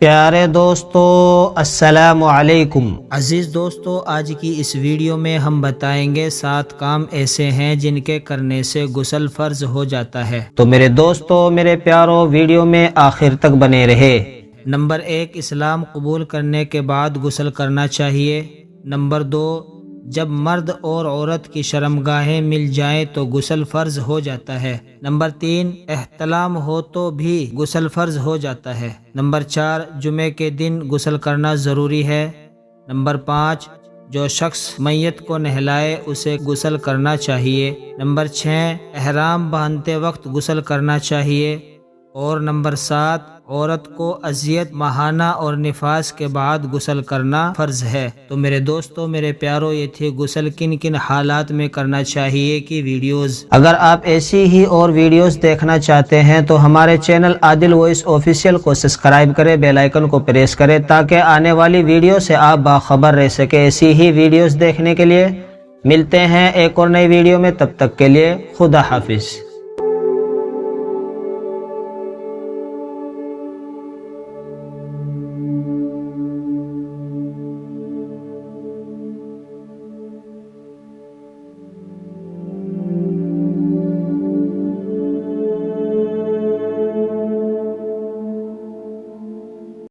پیارے دوستو السلام علیکم۔ عزیز دوستو، آج کی اس ویڈیو میں ہم بتائیں گے 7 کام ایسے ہیں جن کے کرنے سے غسل فرض ہو جاتا ہے۔ تو میرے دوستو، میرے پیارو، ویڈیو میں آخر تک بنے رہے۔ نمبر 1، اسلام قبول کرنے کے بعد غسل کرنا چاہیے۔ نمبر 2، جب مرد اور عورت کی شرمگاہیں مل جائیں تو غسل فرض ہو جاتا ہے۔ نمبر 3، احتلام ہو تو بھی غسل فرض ہو جاتا ہے۔ نمبر 4، جمعے کے دن غسل کرنا ضروری ہے۔ نمبر 5، جو شخص میت کو نہلائے اسے غسل کرنا چاہیے۔ نمبر 6، احرام باندھتے وقت غسل کرنا چاہیے۔ اور نمبر 7، عورت کو اذیت ماہانہ اور نفاس کے بعد غسل کرنا فرض ہے۔ تو میرے دوستو، میرے پیارو، یہ تھی غسل کن کن حالات میں کرنا چاہیے کی ویڈیوز۔ اگر آپ ایسی ہی اور ویڈیوز دیکھنا چاہتے ہیں تو ہمارے چینل عادل وائس آفیشیل کو سبسکرائب کریں، بیل آئیکن کو پریس کریں تاکہ آنے والی ویڈیو سے آپ باخبر رہ سکیں۔ ایسی ہی ویڈیوز دیکھنے کے لیے ملتے ہیں ایک اور نئی ویڈیو میں، تب تک کے لیے خدا حافظ۔